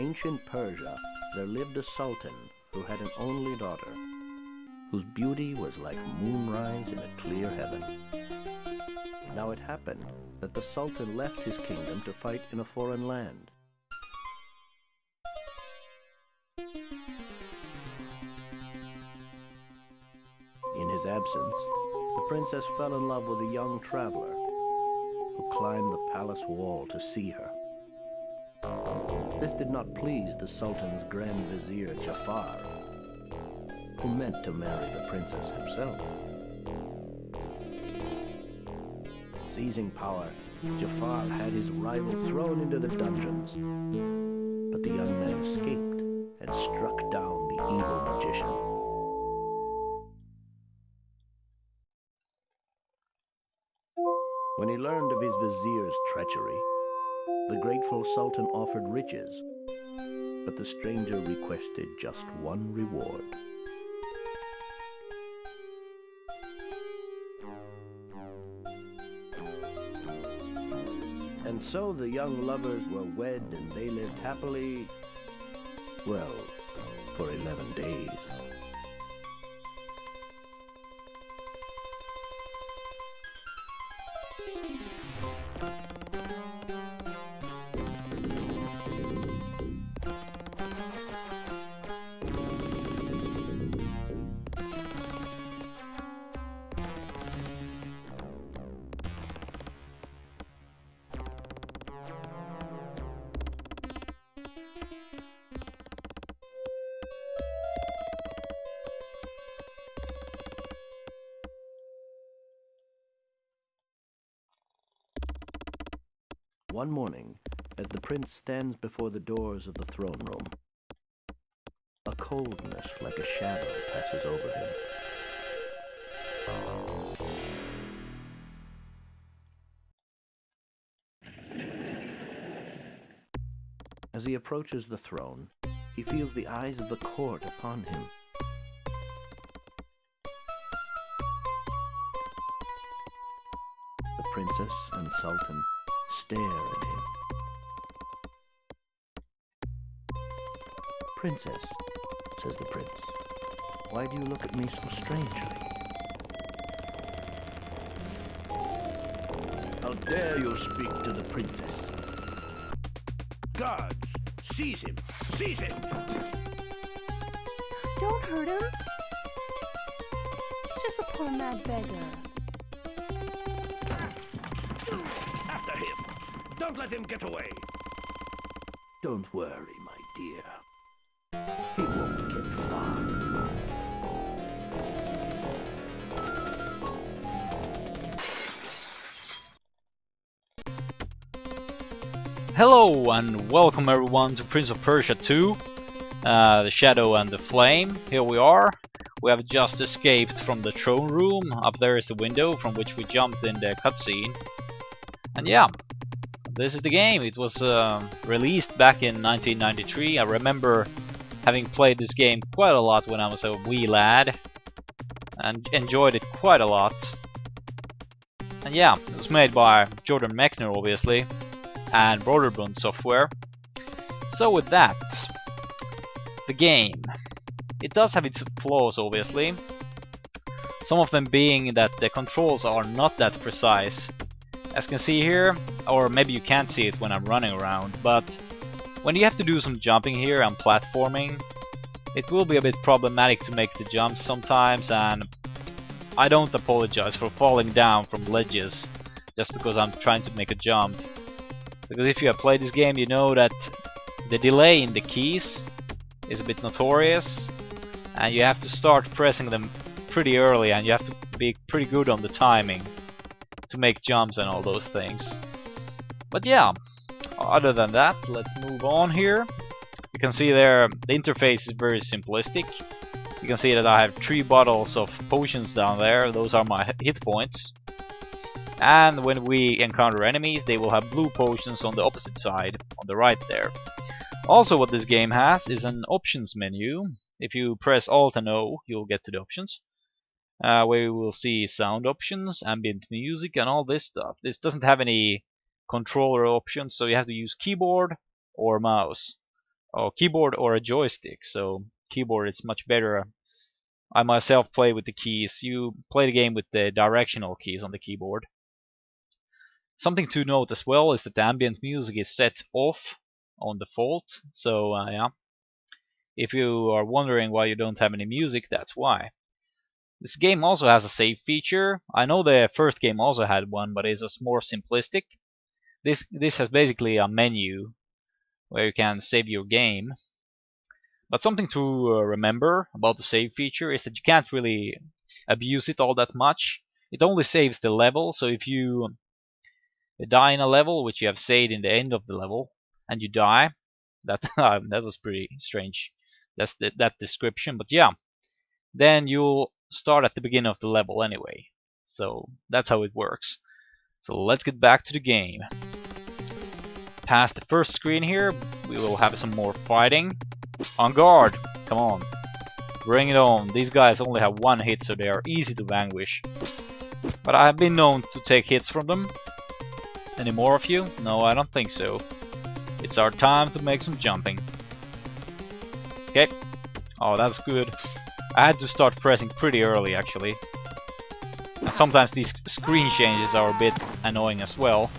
ancient Persia, there lived a sultan who had an only daughter, whose beauty was like moonrise in a clear heaven. Now it happened that the sultan left his kingdom to fight in a foreign land. In his absence, the princess fell in love with a young traveler who climbed the palace wall to see her. This did not please the sultan's grand vizier Jafar, who meant to marry the princess himself. Seizing power, Jafar had his rival thrown into the dungeons, but the young man escaped and struck down the evil magician. When he learned of his vizier's treachery, the grateful sultan offered riches, but the stranger requested just one reward. And so the young lovers were wed, and they lived happily, well, for 11 days. One morning, as the prince stands before the doors of the throne room, a coldness like a shadow passes over him. As he approaches the throne, he feels the eyes of the court upon him. The princess and sultan stare at him. "Princess," says the prince, "why do you look at me so strangely?" "How dare you speak to the princess? Guards, seize him! Seize him!" Don't hurt him. He's just a poor mad beggar. After him! Don't let him get away! Don't worry, my dear. He won't get far. Hello and welcome everyone to Prince of Persia 2, The Shadow and the Flame. Here we are. We have just escaped from the throne room. Up there is the window from which we jumped in the cutscene. And yeah, this is the game. It was released back in 1993. I remember having played this game quite a lot when I was a wee lad and enjoyed it quite a lot. And yeah, it was made by Jordan Mechner, obviously, and Broderbund software. So with that, the game. It does have its flaws, obviously. Some of them being that the controls are not that precise. As you can see here, or maybe you can't see it when I'm running around, but when you have to do some jumping here and platforming, it will be a bit problematic to make the jumps sometimes, and I don't apologize for falling down from ledges just because I'm trying to make a jump. Because if you have played this game, you know that the delay in the keys is a bit notorious, and you have to start pressing them pretty early, and you have to be pretty good on the timing to make jumps and all those things. But yeah, other than that, let's move on here. You can see there the interface is very simplistic. You can see that I have 3 bottles of potions down there. Those are my hit points. And when we encounter enemies, they will have blue potions on the opposite side, on the right there. Also, what this game has is an options menu. If you press Alt and O, you'll get to the options, where you will see sound options, ambient music, and all this stuff. This doesn't have any controller options, so you have to use keyboard or mouse. oh, keyboard or a joystick. So keyboard is much better. I myself play with the keys. You play the game with the directional keys on the keyboard. Something to note as well is that the ambient music is set off on default. So yeah, if you are wondering why you don't have any music, that's why. This game also has a save feature. I know the first game also had one, but it's just more simplistic. This has basically a menu where you can save your game. But something to remember about the save feature is that you can't really abuse it all that much. It only saves the level, so if you die in a level, which you have saved in the end of the level, and you die, that that was pretty strange. That's that description, but yeah, then you'll start at the beginning of the level anyway. So that's how it works. So let's get back to the game. Past the first screen here, we will have some more fighting. On guard! Come on. Bring it on. These guys only have one hit, so they are easy to vanquish. But I have been known to take hits from them. Any more of you? No, I don't think so. It's our time to make some jumping. Okay. Oh, that's good. I had to start pressing pretty early, actually. And sometimes these screen changes are a bit annoying as well.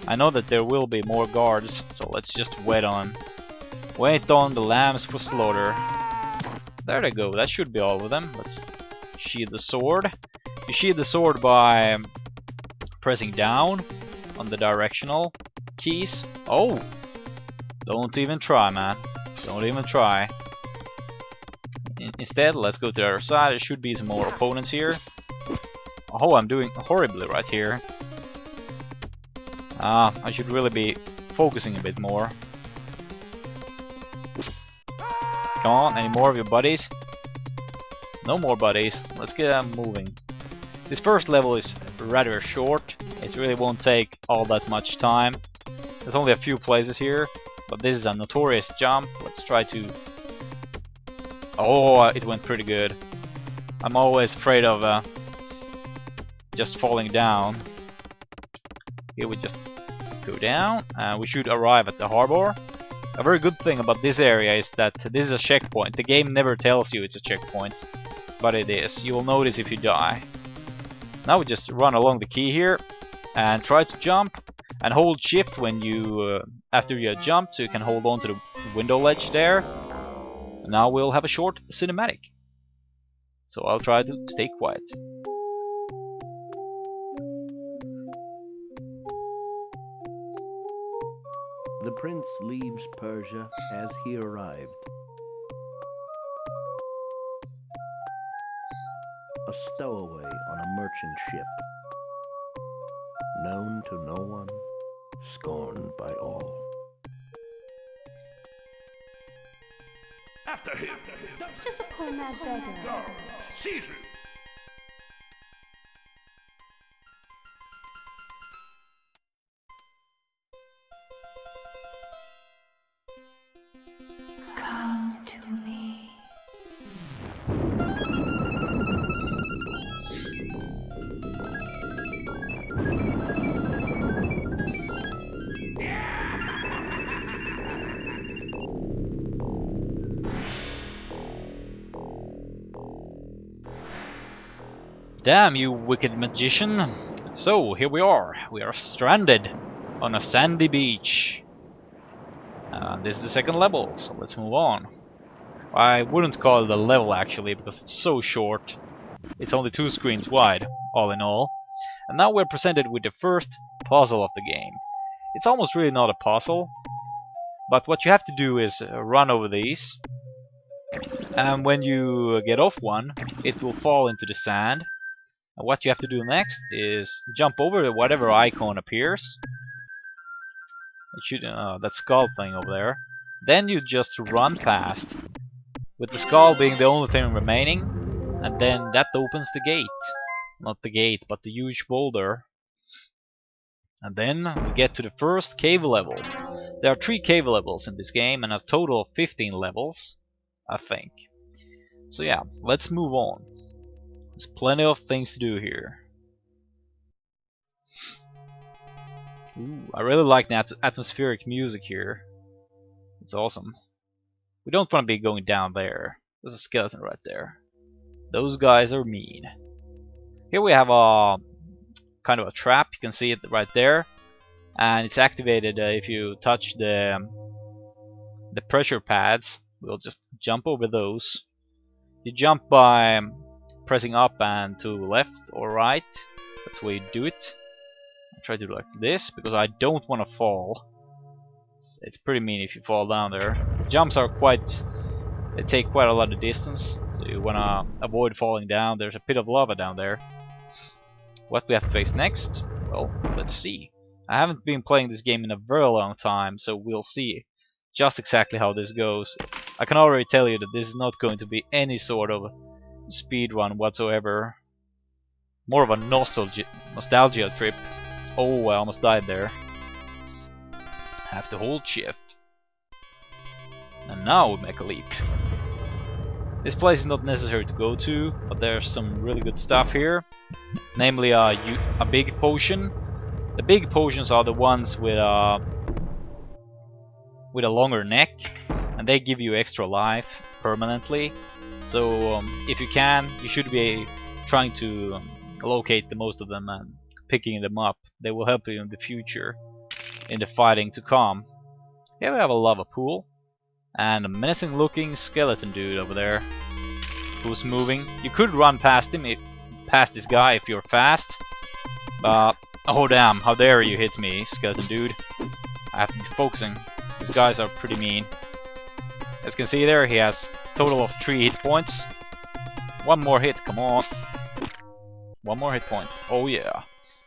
I know that there will be more guards, so let's just wait on the lambs for slaughter. There they go, that should be all of them. Let's sheathe the sword. You sheathe the sword by pressing down on the directional keys. Oh! Don't even try, man. Don't even try. Instead, let's go to the other side. There should be some more opponents here. Oh, I'm doing horribly right here. I should really be focusing a bit more. Come on, any more of your buddies? No more buddies. Let's get moving. This first level is rather short. It really won't take all that much time. There's only a few places here, but this is a notorious jump. Let's try to... Oh, it went pretty good. I'm always afraid of just falling down. Here we just go down, and we should arrive at the harbor. A very good thing about this area is that this is a checkpoint. The game never tells you it's a checkpoint, but it is. You will notice if you die. Now we just run along the key here and try to jump and hold shift when you after you have jumped, so you can hold on to the window ledge there. Now we'll have a short cinematic. So I'll try to stay quiet. The prince leaves Persia as he arrived. A stowaway on a merchant ship. Known to no one, scorned by all. After him! It's just a poor mad beggar. Guard! Seize him! Come to me. Damn you, wicked magician! So, here we are. We are stranded on a sandy beach. This is the second level, so let's move on. I wouldn't call it a level actually, because it's so short. It's only 2 screens wide, all in all. And now we're presented with the first puzzle of the game. It's almost really not a puzzle, but what you have to do is run over these. And when you get off one, it will fall into the sand. And what you have to do next is jump over whatever icon appears. It should, that skull thing over there. Then you just run past, with the skull being the only thing remaining, and then that opens the gate. Not the gate, but the huge boulder. And then we get to the first cave level. There are 3 cave levels in this game, and a total of 15 levels, I think. So yeah, let's move on. There's plenty of things to do here. Ooh, I really like the atmospheric music here. It's awesome. We don't want to be going down there. There's a skeleton right there. Those guys are mean. Here we have a kind of a trap. You can see it right there, and it's activated if you touch the pressure pads. We'll just jump over those. You jump by pressing up and to left or right. That's the way you do it. I'll try to do like this because I don't want to fall. It's pretty mean if you fall down there. Jumps are they take quite a lot of distance, so you want to avoid falling down. There's a pit of lava down there. What we have to face next? Well, let's see. I haven't been playing this game in a very long time, so we'll see just exactly how this goes. I can already tell you that this is not going to be any sort of speed run whatsoever. More of a nostalgia trip. Oh, I almost died there. Have to hold shift. And now we make a leap. This place is not necessary to go to, but there's some really good stuff here. Namely a big potion. The big potions are the ones with a longer neck, and they give you extra life permanently. So if you can, you should be trying to locate the most of them and picking them up. They will help you in the future, in the fighting to come. Here we have a lava pool, and a menacing looking skeleton dude over there who's moving. You could run past him, past this guy if you're fast. But oh damn, how dare you hit me, skeleton dude. I have to be focusing. These guys are pretty mean. As you can see there, he has a total of 3 hit points. One more hit, come on. One more hit point. Oh yeah.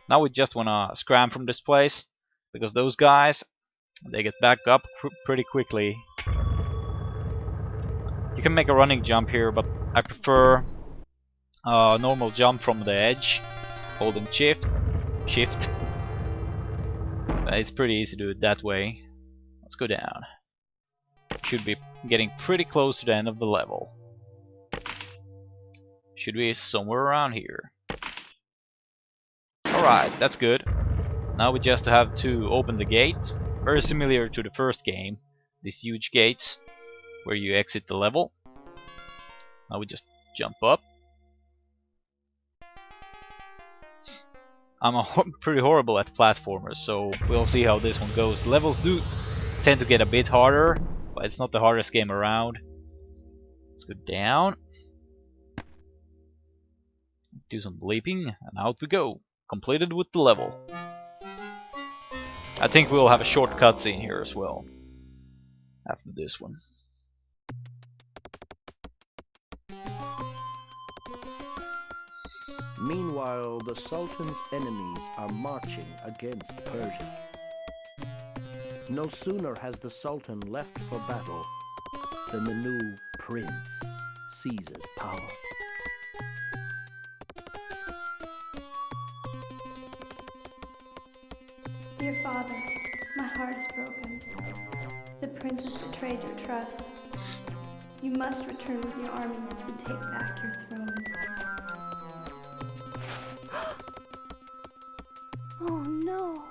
Now we just wanna scram from this place, because those guys, they get back up pretty quickly. You can make a running jump here, but I prefer a normal jump from the edge, holding shift. It's pretty easy to do it that way. Let's go down. Should be getting pretty close to the end of the level. Should be somewhere around here. Alright, that's good. Now we just have to open the gate. Very similar to the first game. These huge gates where you exit the level. Now we just jump up. I'm pretty horrible at platformers, so we'll see how this one goes. The levels do tend to get a bit harder, but it's not the hardest game around. Let's go down. Do some bleeping, and out we go. Completed with the level. I think we'll have a short cutscene here as well. After this one. Meanwhile, the Sultan's enemies are marching against Persia. No sooner has the Sultan left for battle than the new prince seizes power. Dear father, my heart is broken. The prince has betrayed your trust. You must return with your army and take back your throne. Oh no!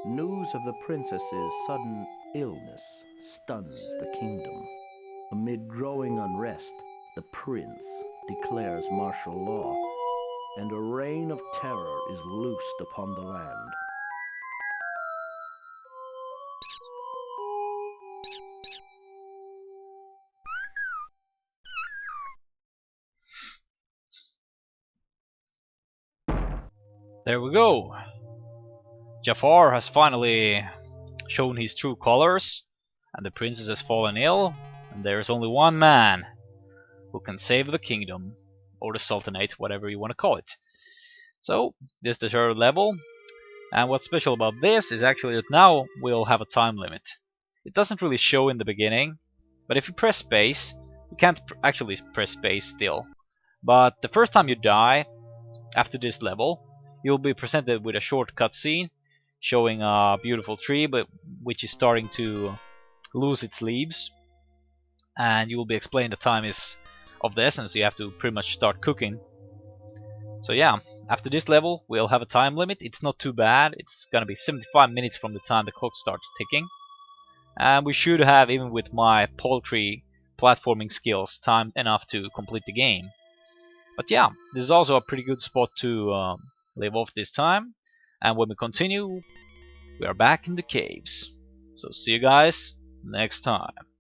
News of the princess's sudden illness stuns the kingdom. Amid growing unrest, the prince declares martial law, and a reign of terror is loosed upon the land. There we go. Jafar has finally shown his true colors, and the princess has fallen ill, and there is only one man who can save the kingdom, or the sultanate, whatever you want to call it. So, this is the third level, and what's special about this is actually that now we'll have a time limit. It doesn't really show in the beginning, but if you press space, you can't actually press space still. But the first time you die, after this level, you'll be presented with a short cutscene showing a beautiful tree, but which is starting to lose its leaves. and you will be explained the time is of the essence. You have to pretty much start cooking. So yeah, after this level we'll have a time limit. It's not too bad. It's gonna be 75 minutes from the time the clock starts ticking. And we should have, even with my paltry platforming skills, time enough to complete the game. But yeah, this is also a pretty good spot to leave off this time. And when we continue, we are back in the caves. So see you guys next time.